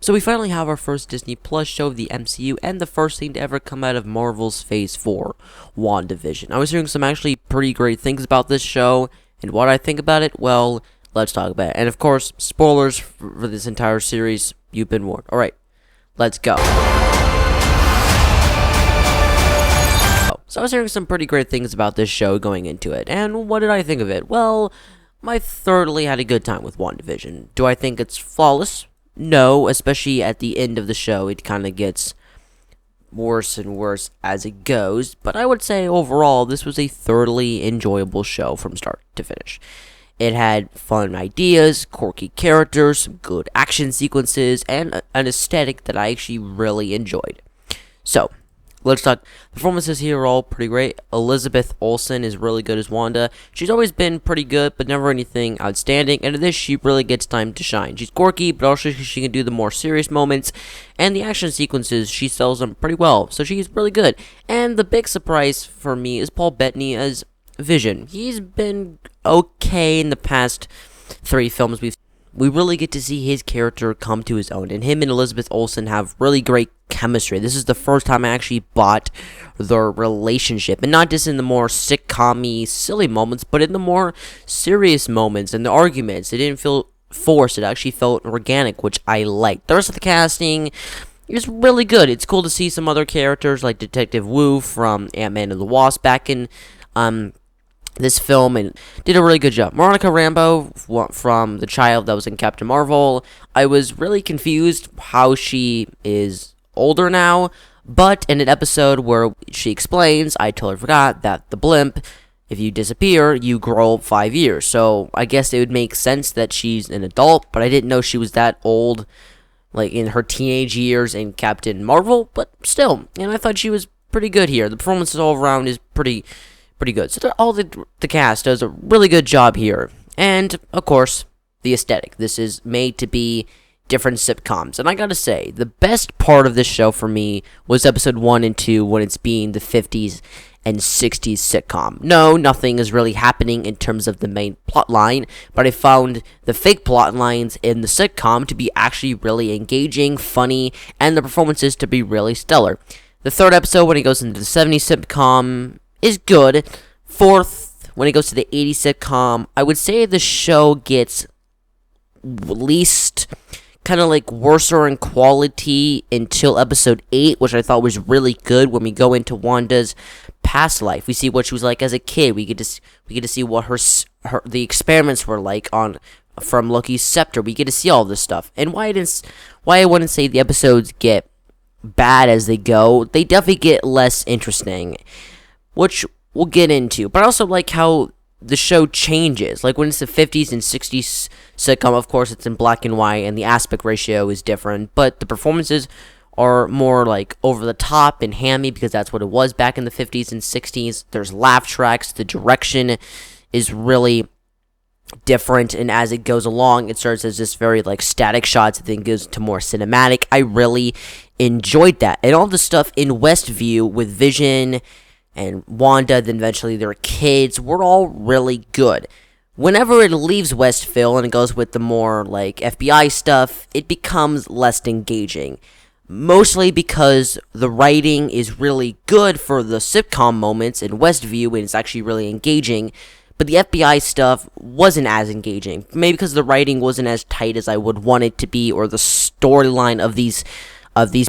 So we finally have our first Disney Plus show of the MCU, and the first thing to ever come out of Marvel's Phase 4, Wandavision. I was hearing some actually pretty great things about this show, and what I think about it, well, let's talk about it. And of course, spoilers for this entire series, you've been warned. Alright, let's go. So I was hearing some pretty great things about this show going into it, and what did I think of it? Well, I thoroughly had a good time with WandaVision. Do I think it's flawless? No, especially at the end of the show, it kind of gets worse and worse as it goes, but I would say overall, this was a thoroughly enjoyable show from start to finish. It had fun ideas, quirky characters, good action sequences, and an aesthetic that I actually really enjoyed. So, let's talk. Performances here are all pretty great. Elizabeth Olsen is really good as Wanda. She's always been pretty good, but never anything outstanding. And in this, she really gets time to shine. She's quirky, but also she can do the more serious moments. And the action sequences, she sells them pretty well. So she's really good. And the big surprise for me is Paul Bettany as Vision. He's been okay in the past 3 films we really get to see his character come to his own, and him and Elizabeth Olsen have really great chemistry. This is the first time I actually bought their relationship, and not just in the more sitcom-y, silly moments, but in the more serious moments and the arguments. It didn't feel forced, it actually felt organic, which I liked. The rest of the casting is really good. It's cool to see some other characters like Detective Wu from Ant-Man and the Wasp back in this film, and did a really good job. Monica Rambeau from the child that was in Captain Marvel. I was really confused how she is older now, but in an episode where she explains, I totally forgot that the blimp, if you disappear, you grow 5 years. So I guess it would make sense that she's an adult, but I didn't know she was that old, like in her teenage years in Captain Marvel, but still, and I thought she was pretty good here. The performances all around is pretty good. So all the cast does a really good job here. And, of course, the aesthetic. This is made to be different sitcoms. And I gotta say, the best part of this show for me was episode 1 and 2 when it's being the 50s and 60s sitcom. No, nothing is really happening in terms of the main plot line, but I found the fake plot lines in the sitcom to be actually really engaging, funny, and the performances to be really stellar. The third episode, when it goes into the 70s sitcom, is good. Fourth, when it goes to the 80s sitcom, I would say the show gets least kind of like worser in quality until episode 8, which I thought was really good. When we go into Wanda's past life, we see what she was like as a kid. We get to see what her the experiments were like from Loki's scepter. We get to see all this stuff. And why I wouldn't say the episodes get bad as they go, they definitely get less interesting, which we'll get into. But I also like how the show changes. Like when it's the 50s and 60s sitcom, of course it's in black and white and the aspect ratio is different, but the performances are more like over the top and hammy because that's what it was back in the 50s and 60s. There's laugh tracks, the direction is really different, and as it goes along, it starts as just very like static shots and then goes to more cinematic. I really enjoyed that. And all the stuff in Westview with Vision and Wanda, then eventually their kids, were all really good. Whenever it leaves Westville and it goes with the more like FBI stuff, it becomes less engaging. Mostly because the writing is really good for the sitcom moments in Westview and it's actually really engaging, but the FBI stuff wasn't as engaging. Maybe because the writing wasn't as tight as I would want it to be, or the storyline of these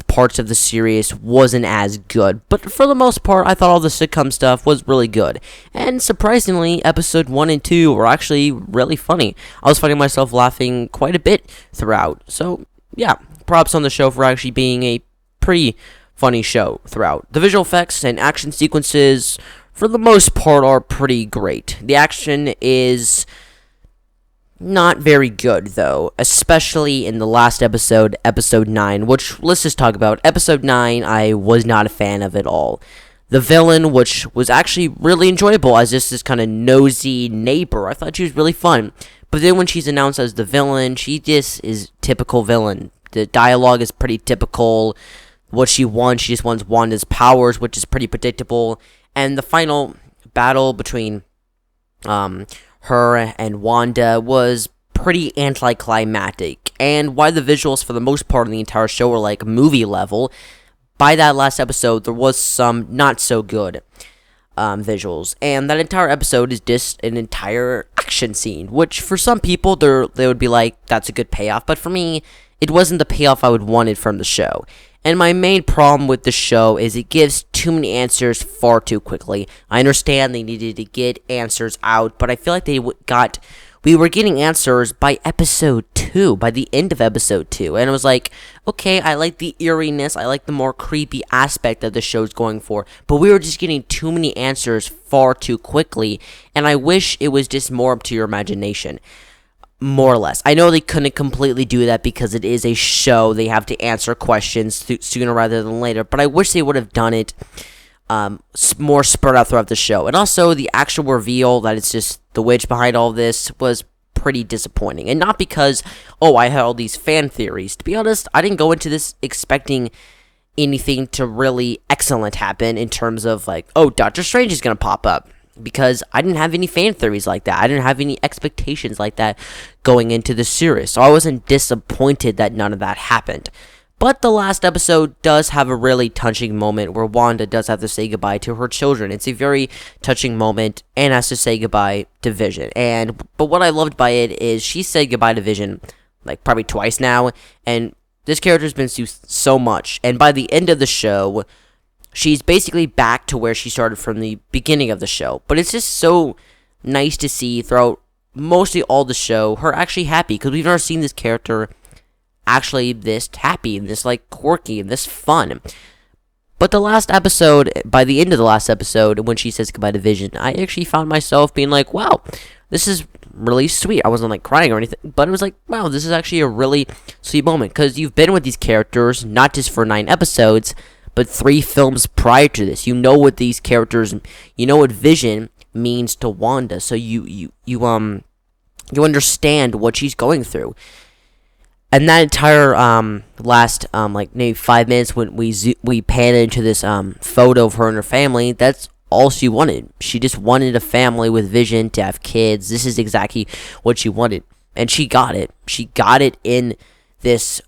parts of the series wasn't as good. But for the most part, I thought all the sitcom stuff was really good. And surprisingly, episode 1 and 2 were actually really funny. I was finding myself laughing quite a bit throughout. So, yeah, props on the show for actually being a pretty funny show throughout. The visual effects and action sequences, for the most part, are pretty great. The action is not very good, though, especially in the last episode, episode 9, which, let's just talk about. Episode 9, I was not a fan of at all. The villain, which was actually really enjoyable as just this kind of nosy neighbor, I thought she was really fun. But then when she's announced as the villain, she just is typical villain. The dialogue is pretty typical. What she just wants Wanda's powers, which is pretty predictable. And the final battle between her and Wanda was pretty anticlimactic. And while the visuals for the most part of the entire show were like movie level, by that last episode, there was some not so good visuals. And that entire episode is just an entire action scene, which for some people, they would be like, that's a good payoff. But for me, it wasn't the payoff I would wanted from the show. And my main problem with the show is it gives too many answers far too quickly. I understand they needed to get answers out, but I feel like we were getting answers by episode 2, by the end of episode 2. And it was like, okay, I like the eeriness, I like the more creepy aspect that the show's going for, but we were just getting too many answers far too quickly, and I wish it was just more up to your imagination. More or less. I know they couldn't completely do that because it is a show. They have to answer questions sooner rather than later, but I wish they would have done it more spread out throughout the show. And also, the actual reveal that it's just the witch behind all this was pretty disappointing. And not because, I had all these fan theories. To be honest, I didn't go into this expecting anything to really excellent happen in terms of like, Doctor Strange is going to pop up. Because I didn't have any fan theories like that. I didn't have any expectations like that going into the series. So I wasn't disappointed that none of that happened. But the last episode does have a really touching moment where Wanda does have to say goodbye to her children. It's a very touching moment and has to say goodbye to Vision. But what I loved by it is she said goodbye to Vision like probably twice now. And this character's been through so much. And by the end of the show, she's basically back to where she started from the beginning of the show. But it's just so nice to see throughout mostly all the show her actually happy. Because we've never seen this character actually this happy and this like quirky and this fun. But the last episode, by the end of the last episode, when she says goodbye to Vision, I actually found myself being like, wow, this is really sweet. I wasn't like crying or anything, but it was like, wow, this is actually a really sweet moment. Because you've been with these characters, not just for 9 episodes, but 3 films prior to this. You know what these characters, you know what Vision means to Wanda, so you understand what she's going through. And that entire last like maybe 5 minutes when we pan into this photo of her and her family, that's all she wanted. She just wanted a family with Vision, to have kids. This is exactly what she wanted, and she got it. She got it in this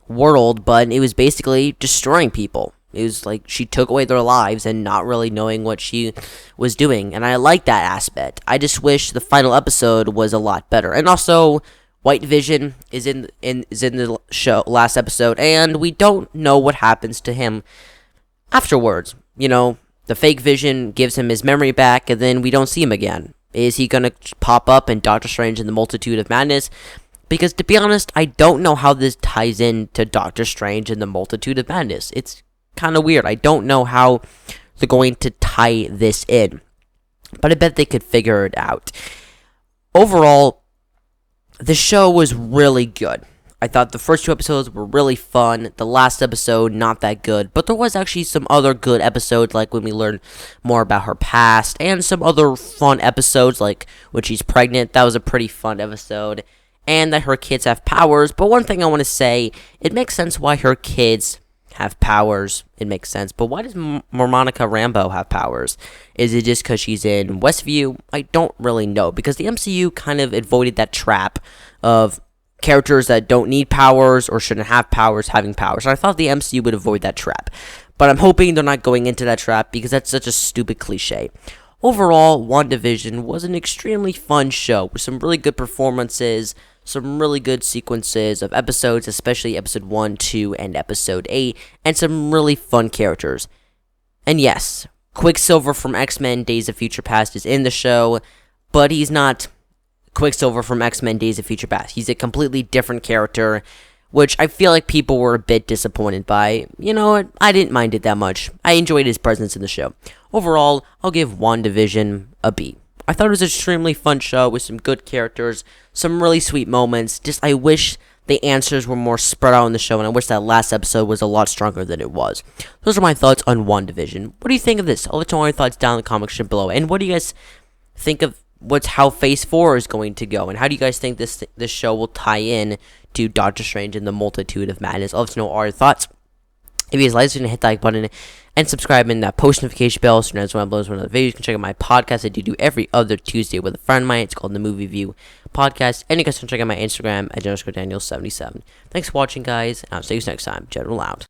world, but it was basically destroying people. It was like she took away their lives and not really knowing what she was doing, and I like that aspect. I just wish the final episode was a lot better. And also, White Vision is in the show last episode, and we don't know what happens to him afterwards. You know, the fake Vision gives him his memory back, and then we don't see him again. Is he gonna pop up in Doctor Strange in the Multitude of Madness? Because, to be honest, I don't know how this ties in to Doctor Strange and the Multitude of Madness. It's kind of weird. I don't know how they're going to tie this in. But I bet they could figure it out. Overall, the show was really good. I thought the first 2 episodes were really fun. The last episode, not that good. But there was actually some other good episodes, like when we learned more about her past. And some other fun episodes, like when she's pregnant. That was a pretty fun episode. And that her kids have powers. But one thing I want to say, it makes sense why her kids have powers. It makes sense. But why does Monica Rambeau have powers? Is it just because she's in Westview? I don't really know. Because the MCU kind of avoided that trap of characters that don't need powers or shouldn't have powers having powers. And I thought the MCU would avoid that trap. But I'm hoping they're not going into that trap because that's such a stupid cliche. Overall, WandaVision was an extremely fun show with some really good performances, some really good sequences of episodes, especially episode 1, 2, and episode 8, and some really fun characters. And yes, Quicksilver from X-Men Days of Future Past is in the show, but he's not Quicksilver from X-Men Days of Future Past. He's a completely different character, which I feel like people were a bit disappointed by. You know what? I didn't mind it that much. I enjoyed his presence in the show. Overall, I'll give WandaVision a B. I thought it was an extremely fun show with some good characters, some really sweet moments. Just I wish the answers were more spread out in the show, and I wish that last episode was a lot stronger than it was. Those are my thoughts on WandaVision. What do you think of this? I'll let you know your thoughts down in the comment section below. And what do you guys think of how Phase 4 is going to go? And how do you guys think this show will tie in to Doctor Strange and the Multitude of Madness? I'll let you know all your thoughts. If you guys like this, hit the like button and subscribe and that post notification bell so you know when I upload another video. You can check out my podcast I do every other Tuesday with a friend of mine. It's called the Movie View Podcast. And you guys can check out my Instagram at _Daniel77. Thanks for watching, guys, and I'll see you next time. General out.